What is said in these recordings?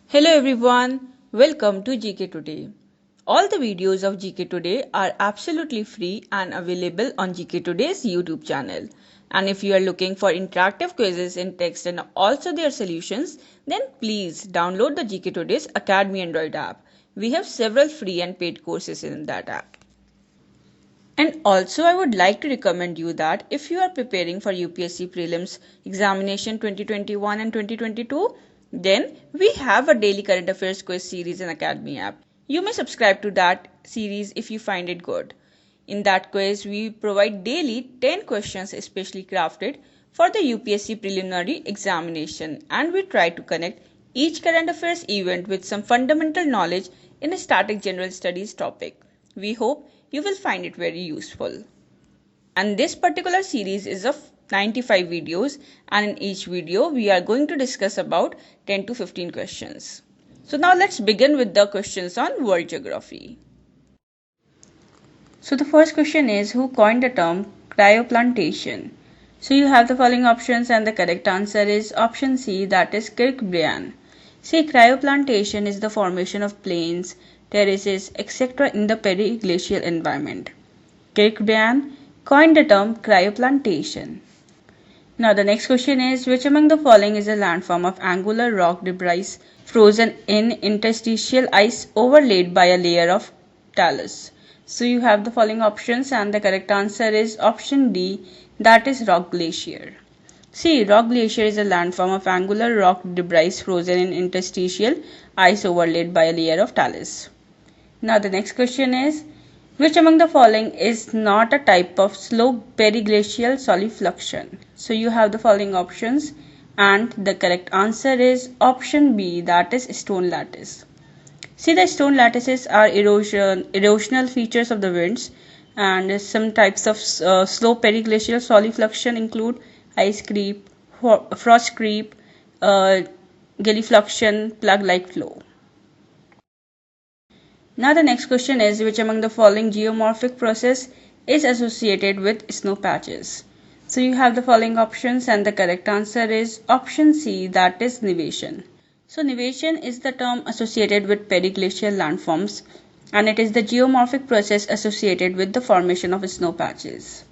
Hello everyone, welcome to GK Today. All the videos of GK Today are absolutely free and available on GK Today's YouTube channel. And if you are looking for interactive quizzes in text and also their solutions, then please download the GK Today's Academy Android app. We have several free and paid courses in that app. And also I would like to recommend you that if you are preparing for UPSC Prelims Examination 2021 and 2022, then we have a daily current affairs quiz series in Academy app. You may subscribe to that series if you find it good. In that quiz, we provide daily 10 questions especially crafted for the UPSC preliminary examination, and we try to connect each current affairs event with some fundamental knowledge in a static general studies topic. We hope you will find it very useful. And this particular series is of 95 videos, and in each video we are going to discuss about 10 to 15 questions. So now let's begin with the questions on world geography. So the first question is, who coined the term cryoplantation? So you have the following options and the correct answer is option C, that is Kirk Bryan. See, cryoplantation is the formation of plains, terraces, etc. in the periglacial environment. Kirk Bryan coined the term cryoplantation. Now the next question is, which among the following is a landform of angular rock debris frozen in interstitial ice overlaid by a layer of talus? So you have the following options and the correct answer is option D, that is rock glacier. See, rock glacier is a landform of angular rock debris frozen in interstitial ice overlaid by a layer of talus. Now the next question is, which among the following is not a type of slow periglacial solifluction? So you have the following options and the correct answer is option B, that is stone lattice. See, the stone lattices are erosional features of the winds, and some types of slow periglacial solifluction include ice creep, frost creep, gillifluction, plug-like flow. Now the next question is, which among the following geomorphic process is associated with snow patches? So you have the following options and the correct answer is option C, that is nivation. So nivation is the term associated with periglacial landforms, and it is the geomorphic process associated with the formation of snow patches.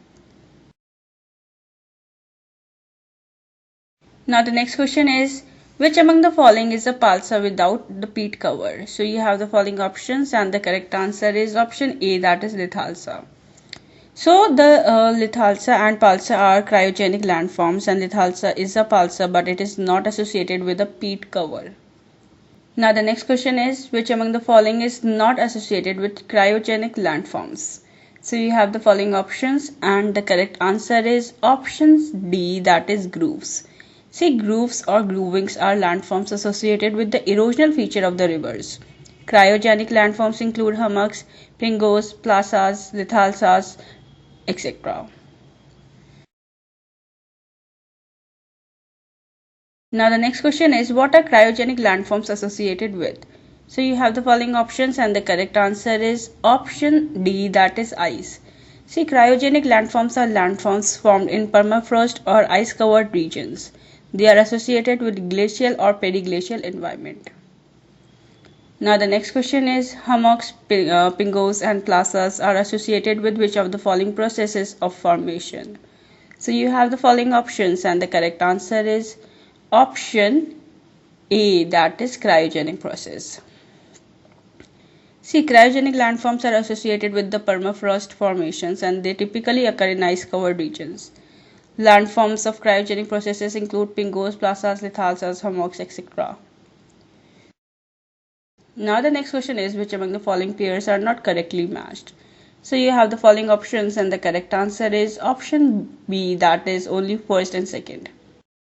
Now the next question is, which among the following is a palsa without the peat cover? So you have the following options and the correct answer is option A, that is lithalsa. So the lithalsa and palsa are cryogenic landforms, and lithalsa is a palsa but it is not associated with a peat cover. Now the next question is, which among the following is not associated with cryogenic landforms? So you have the following options and the correct answer is option D, that is grooves. See, grooves or groovings are landforms associated with the erosional feature of the rivers. Cryogenic landforms include hummocks, pingos, plazas, lithalsas, etc. Now the next question is, what are cryogenic landforms associated with? So you have the following options and the correct answer is option D, that is ice. See, cryogenic landforms are landforms formed in permafrost or ice covered regions. They are associated with glacial or periglacial environment. Now the next question is, hummocks, pingos and plazas are associated with which of the following processes of formation? So you have the following options and the correct answer is option A, that is cryogenic process. See, cryogenic landforms are associated with the permafrost formations, and they typically occur in ice covered regions. Landforms of cryogenic processes include pingos, plazas, lithalsas, hummocks, etc. Now the next question is, which among the following pairs are not correctly matched? So you have the following options and the correct answer is option B, that is only first and second.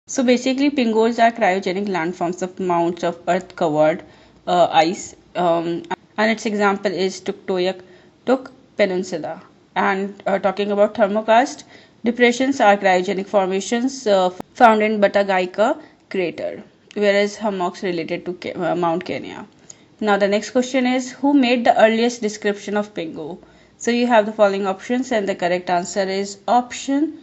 So basically pingos are cryogenic landforms of mounds of earth covered ice, and its example is Tuktoyak Tuk Peninsula. And talking about thermokarst, depressions are cryogenic formations found in Batagaika crater, whereas hummocks related to Mount Kenya. Now the next question is, who made the earliest description of pingo? So you have the following options and the correct answer is option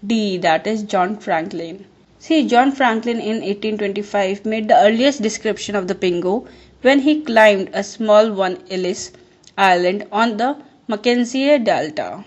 D, that is John Franklin. See, John Franklin in 1825 made the earliest description of the Pingo when he climbed a small one Ellis Island on the Mackenzie Delta.